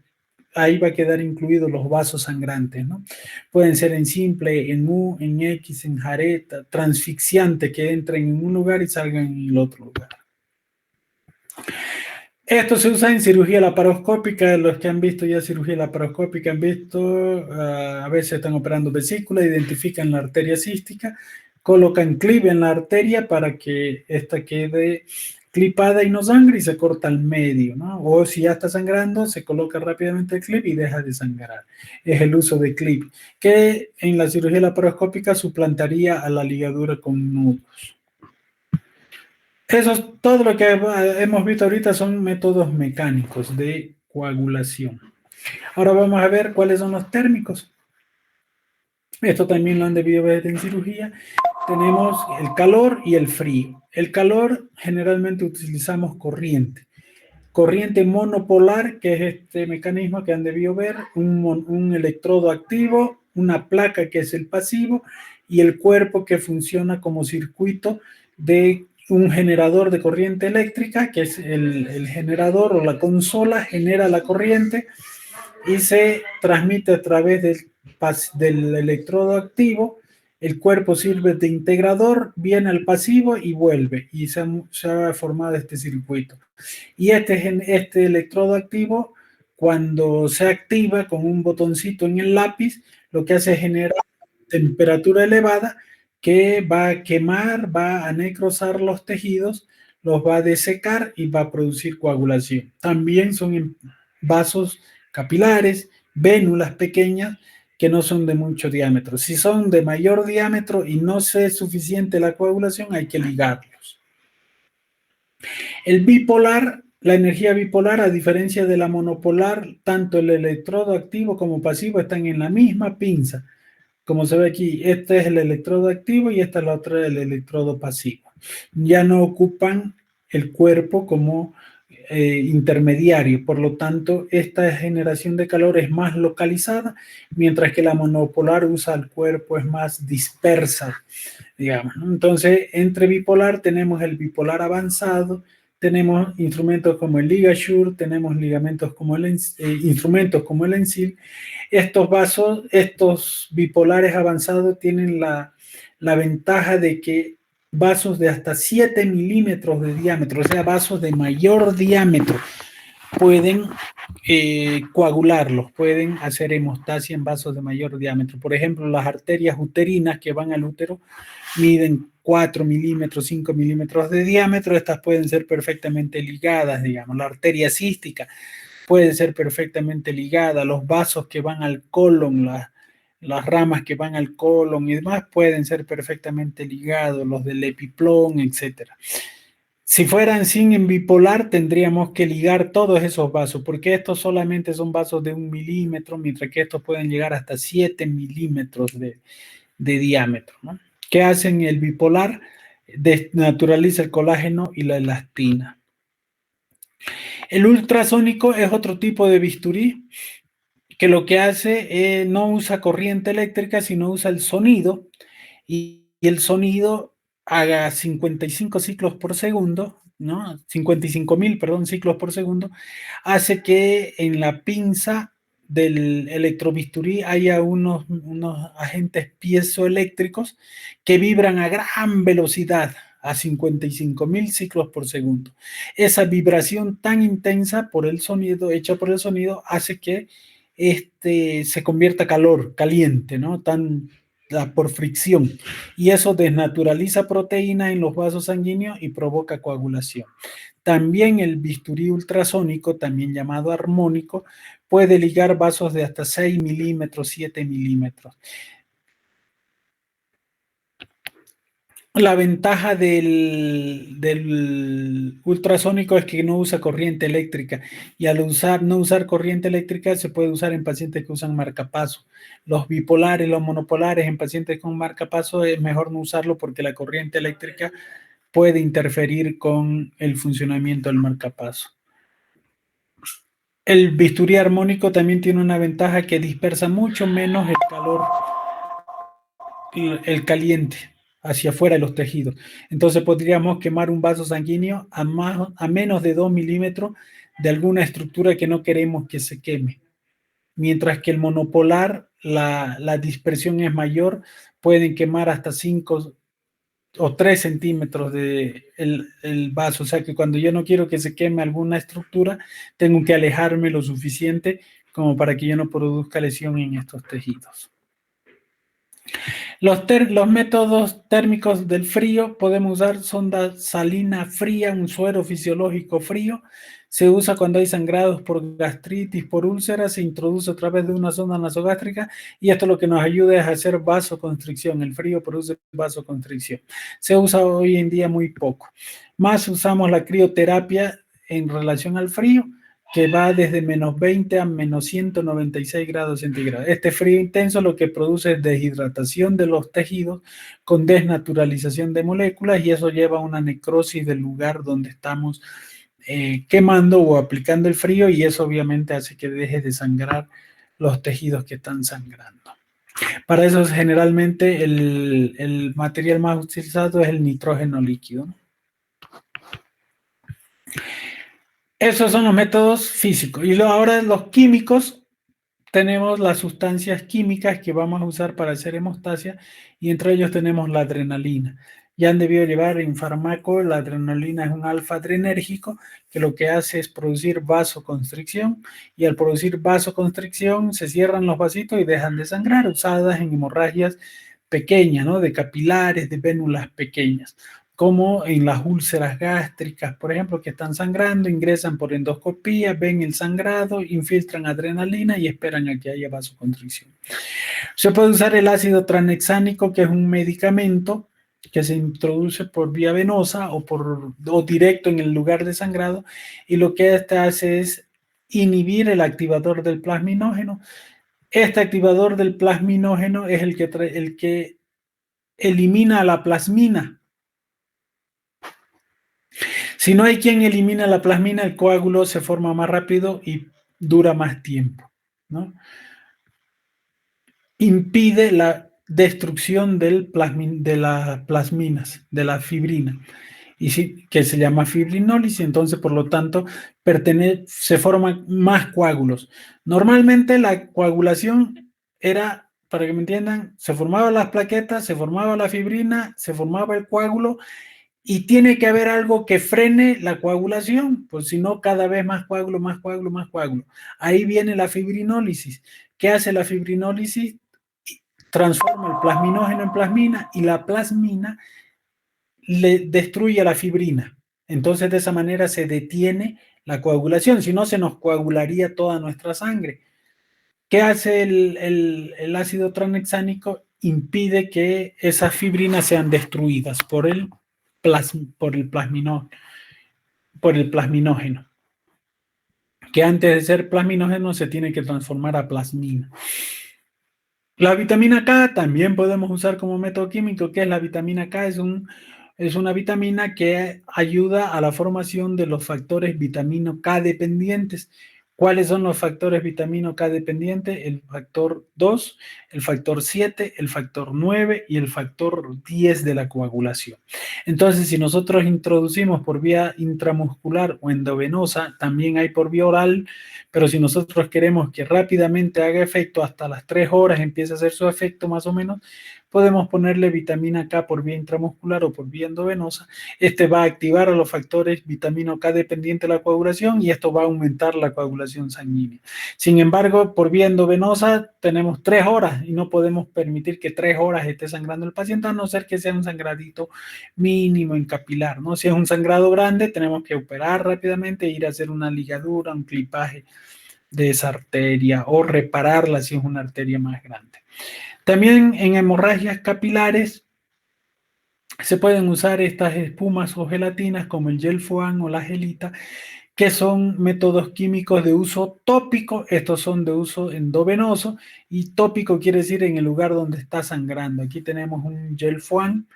ahí va a quedar incluidos los vasos sangrantes, ¿no? Pueden ser en simple, en U, en X, en jareta, transfixiante, que entren en un lugar y salgan en el otro lugar. Esto se usa en cirugía laparoscópica. Los que han visto ya cirugía laparoscópica han visto, a veces están operando vesícula, identifican la arteria cística, colocan clip en la arteria para que esta quede clipada y no sangre y se corta al medio, ¿no? O si ya está sangrando, se coloca rápidamente el clip y deja de sangrar. Es el uso de clip, que en la cirugía laparoscópica suplantaría a la ligadura con nudos. Eso es todo lo que hemos visto ahorita, son métodos mecánicos de coagulación. Ahora vamos a ver cuáles son los térmicos. Esto también lo han debido ver en cirugía. Tenemos el calor y el frío. El calor generalmente utilizamos corriente. Corriente monopolar, que es este mecanismo que han debido ver, un electrodo activo, una placa que es el pasivo y el cuerpo que funciona como circuito de un generador de corriente eléctrica, que es el generador o la consola, genera la corriente y se transmite a través del electrodo activo. El cuerpo sirve de integrador, viene al pasivo y vuelve, y se ha formado este circuito. Y este electrodo activo, cuando se activa con un botoncito en el lápiz, lo que hace es generar temperatura elevada que va a quemar, va a necrosar los tejidos, los va a desecar y va a producir coagulación. También son vasos capilares, vénulas pequeñas que no son de mucho diámetro. Si son de mayor diámetro y no es suficiente la coagulación, hay que ligarlos. El bipolar, la energía bipolar, a diferencia de la monopolar, tanto el electrodo activo como pasivo están en la misma pinza. Como se ve aquí, este es el electrodo activo y esta es la otra, el electrodo pasivo. Ya no ocupan el cuerpo como intermediario, por lo tanto, esta generación de calor es más localizada, mientras que la monopolar usa el cuerpo, es más dispersa, digamos. Entonces, entre bipolar tenemos el bipolar avanzado, tenemos instrumentos como el LigaSure, tenemos ligamentos como instrumentos como el ENSIL. Estos vasos, estos bipolares avanzados tienen la ventaja de que vasos de hasta 7 milímetros de diámetro, o sea, vasos de mayor diámetro, pueden coagularlos, pueden hacer hemostasia en vasos de mayor diámetro. Por ejemplo, las arterias uterinas que van al útero miden 4 milímetros, 5 milímetros de diámetro. Estas pueden ser perfectamente ligadas, digamos. La arteria cística puede ser perfectamente ligada. Los vasos que van al colon, las ramas que van al colon y demás pueden ser perfectamente ligados, los del epiplón, etc. Si fueran sin bipolar, tendríamos que ligar todos esos vasos, porque estos solamente son vasos de 1 milímetro, mientras que estos pueden llegar hasta 7 milímetros de diámetro, ¿no? ¿Qué hacen el bipolar? Desnaturaliza el colágeno y la elastina. El ultrasónico es otro tipo de bisturí que lo que hace no usa corriente eléctrica, sino usa el sonido, y el sonido haga 55 ciclos por segundo, ¿no? 55.000, perdón, ciclos por segundo, hace que en la pinza del electrobisturí haya unos agentes piezoeléctricos que vibran a gran velocidad, a 55.000 ciclos por segundo. Esa vibración tan intensa por el sonido, hecha por el sonido, hace que se convierta caliente, ¿no? Por fricción. Y eso desnaturaliza proteína en los vasos sanguíneos y provoca coagulación. También el bisturí ultrasónico, también llamado armónico, puede ligar vasos de hasta 6 milímetros, 7 milímetros. La ventaja del ultrasónico es que no usa corriente eléctrica, y al no usar corriente eléctrica se puede usar en pacientes que usan marcapaso. Los bipolares, los monopolares, en pacientes con marcapaso es mejor no usarlo porque la corriente eléctrica puede interferir con el funcionamiento del marcapaso. El bisturí armónico también tiene una ventaja, que dispersa mucho menos el calor, el caliente hacia afuera de los tejidos. Entonces podríamos quemar un vaso sanguíneo a menos de 2 milímetros de alguna estructura que no queremos que se queme. Mientras que el monopolar, la dispersión es mayor, pueden quemar hasta 5 o 3 centímetros de el vaso, o sea que cuando yo no quiero que se queme alguna estructura, tengo que alejarme lo suficiente como para que yo no produzca lesión en estos tejidos. Los métodos térmicos del frío, podemos usar sonda salina fría, un suero fisiológico frío. Se usa cuando hay sangrados por gastritis, por úlceras, se introduce a través de una sonda nasogástrica y esto lo que nos ayuda es a hacer vasoconstricción. El frío produce vasoconstricción. Se usa hoy en día muy poco. Más usamos la crioterapia en relación al frío, que va desde menos 20 a menos 196 grados centígrados. Este frío intenso lo que produce es deshidratación de los tejidos con desnaturalización de moléculas y eso lleva a una necrosis del lugar donde estamos quemando o aplicando el frío y eso obviamente hace que deje de sangrar los tejidos que están sangrando. Para eso generalmente el material más utilizado es el nitrógeno líquido. Esos son los métodos físicos. Y ahora los químicos, tenemos las sustancias químicas que vamos a usar para hacer hemostasia y entre ellos tenemos la adrenalina. Ya han debido llevar en fármaco, la adrenalina es un alfa-adrenérgico que lo que hace es producir vasoconstricción y al producir vasoconstricción se cierran los vasitos y dejan de sangrar, usadas en hemorragias pequeñas, ¿no? De capilares, de vénulas pequeñas, como en las úlceras gástricas, por ejemplo, que están sangrando, ingresan por endoscopía, ven el sangrado, infiltran adrenalina y esperan a que haya vasoconstricción. Se puede usar el ácido tranexánico, que es un medicamento que se introduce por vía venosa o directo en el lugar de sangrado y lo que este hace es inhibir el activador del plasminógeno. Este activador del plasminógeno es el que elimina la plasmina. Si no hay quien elimina la plasmina, el coágulo se forma más rápido y dura más tiempo, ¿no? Impide la destrucción de las plasminas, de la fibrina, que se llama fibrinólisis, entonces por lo tanto se forman más coágulos. Normalmente la coagulación era, para que me entiendan, se formaban las plaquetas, se formaba la fibrina, se formaba el coágulo, y tiene que haber algo que frene la coagulación, pues si no, cada vez más coágulo, más coágulo, más coágulo. Ahí viene la fibrinólisis. ¿Qué hace la fibrinólisis? Transforma el plasminógeno en plasmina y la plasmina le destruye a la fibrina. Entonces, de esa manera se detiene la coagulación, si no, se nos coagularía toda nuestra sangre. ¿Qué hace el ácido tranexánico? Impide que esas fibrinas sean destruidas por el plasminógeno, que antes de ser plasminógeno se tiene que transformar a plasmina. La vitamina K también podemos usar como método químico. ¿Qué es la vitamina K? Es una vitamina que ayuda a la formación de los factores vitamino K dependientes. ¿Cuáles son los factores vitamino K dependientes? El factor 2, el factor 7, el factor 9 y el factor 10 de la coagulación. Entonces, si nosotros introducimos por vía intramuscular o endovenosa, también hay por vía oral, pero si nosotros queremos que rápidamente haga efecto, hasta las 3 horas empiece a hacer su efecto más o menos, podemos ponerle vitamina K por vía intramuscular o por vía endovenosa. Este va a activar a los factores vitamina K dependiente de la coagulación y esto va a aumentar la coagulación sanguínea. Sin embargo, por vía endovenosa tenemos 3 horas y no podemos permitir que 3 horas esté sangrando el paciente, a no ser que sea un sangradito mínimo en capilar, ¿no? Si es un sangrado grande, tenemos que operar rápidamente, ir a hacer una ligadura, un clipaje de esa arteria o repararla si es una arteria más grande. También en hemorragias capilares se pueden usar estas espumas o gelatinas como el gel foam o la gelita, que son métodos químicos de uso tópico. Estos son de uso endovenoso y tópico quiere decir en el lugar donde está sangrando. Aquí tenemos un gel foam,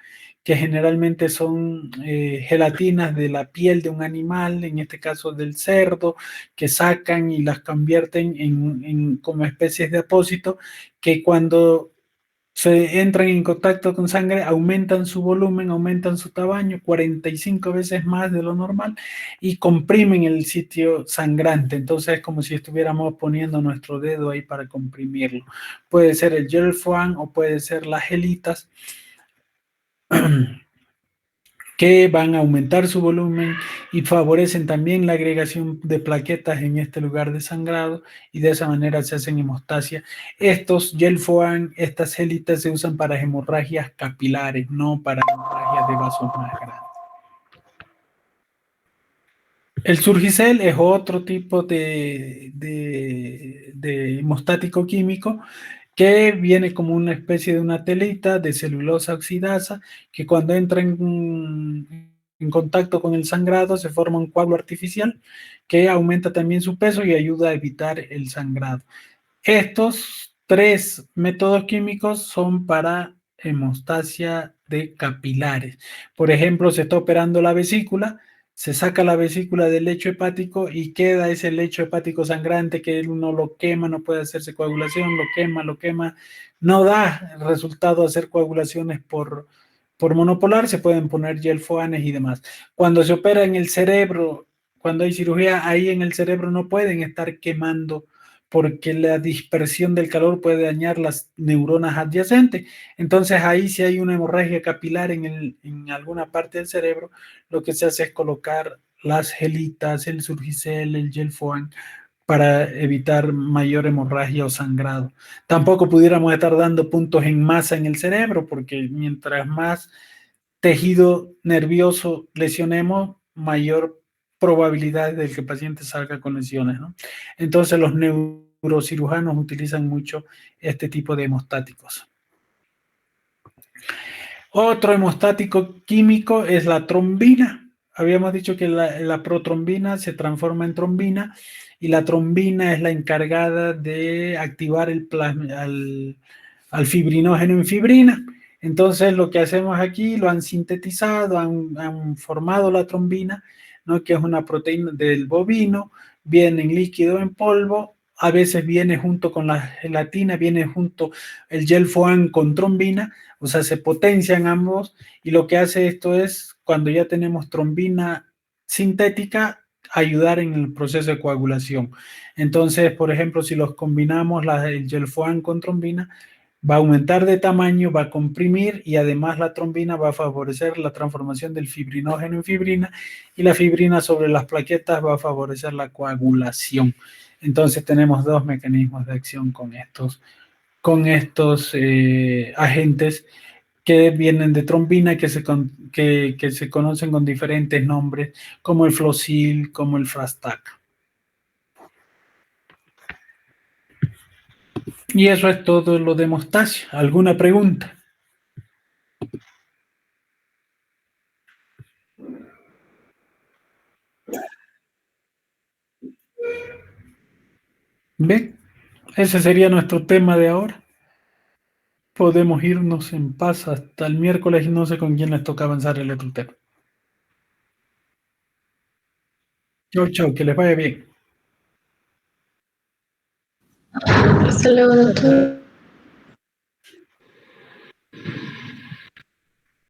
que generalmente son gelatinas de la piel de un animal, en este caso del cerdo, que sacan y las convierten como especies de apósito, que cuando se entran en contacto con sangre, aumentan su volumen, aumentan su tamaño 45 veces más de lo normal y comprimen el sitio sangrante. Entonces es como si estuviéramos poniendo nuestro dedo ahí para comprimirlo. Puede ser el gel foam o puede ser las gelitas. que van a aumentar su volumen y favorecen también la agregación de plaquetas en este lugar de sangrado, y de esa manera se hacen hemostasia. Estos Gelfoan, estas gélitas se usan para hemorragias capilares, no para hemorragias de vasos más grandes. El Surgicel es otro tipo de hemostático químico que viene como una especie de una telita de celulosa oxidasa que cuando entra en contacto con el sangrado se forma un coágulo artificial que aumenta también su peso y ayuda a evitar el sangrado. Estos tres métodos químicos son para hemostasia de capilares. Por ejemplo, se está operando la vesícula, se saca la vesícula del lecho hepático y queda ese lecho hepático sangrante que uno lo quema, no puede hacerse coagulación, lo quema, no da resultado hacer coagulaciones por monopolar, se pueden poner gelfoanes y demás. Cuando se opera en el cerebro, cuando hay cirugía, ahí en el cerebro no pueden estar quemando porque la dispersión del calor puede dañar las neuronas adyacentes. Entonces ahí si hay una hemorragia capilar en alguna parte del cerebro, lo que se hace es colocar las gelitas, el Surgicel, el Gelfoan, para evitar mayor hemorragia o sangrado. Tampoco pudiéramos estar dando puntos en masa en el cerebro, porque mientras más tejido nervioso lesionemos, mayor probabilidad de que el paciente salga con lesiones, ¿no? Entonces los neurocirujanos utilizan mucho este tipo de hemostáticos. Otro hemostático químico es la trombina. Habíamos dicho que la protrombina se transforma en trombina y la trombina es la encargada de activar el plasma, al fibrinógeno en fibrina. Entonces lo que hacemos aquí, lo han sintetizado, han formado la trombina, ¿no? Que es una proteína del bovino, viene en líquido, en polvo, a veces viene junto con la gelatina, viene junto el Gelfoan con trombina, o sea, se potencian ambos, y lo que hace esto es, cuando ya tenemos trombina sintética, ayudar en el proceso de coagulación. Entonces, por ejemplo, si los combinamos el Gelfoan con trombina, va a aumentar de tamaño, va a comprimir y además la trombina va a favorecer la transformación del fibrinógeno en fibrina y la fibrina sobre las plaquetas va a favorecer la coagulación. Entonces tenemos dos mecanismos de acción con estos agentes que vienen de trombina que se conocen con diferentes nombres como el Flosil, como el Frastac. Y eso es todo lo de hemostasia. ¿Alguna pregunta? ¿Ve? Ese sería nuestro tema de ahora. Podemos irnos en paz hasta el miércoles y no sé con quién les toca avanzar el otro tema. Chau, chau, que les vaya bien. Hasta luego, doctor.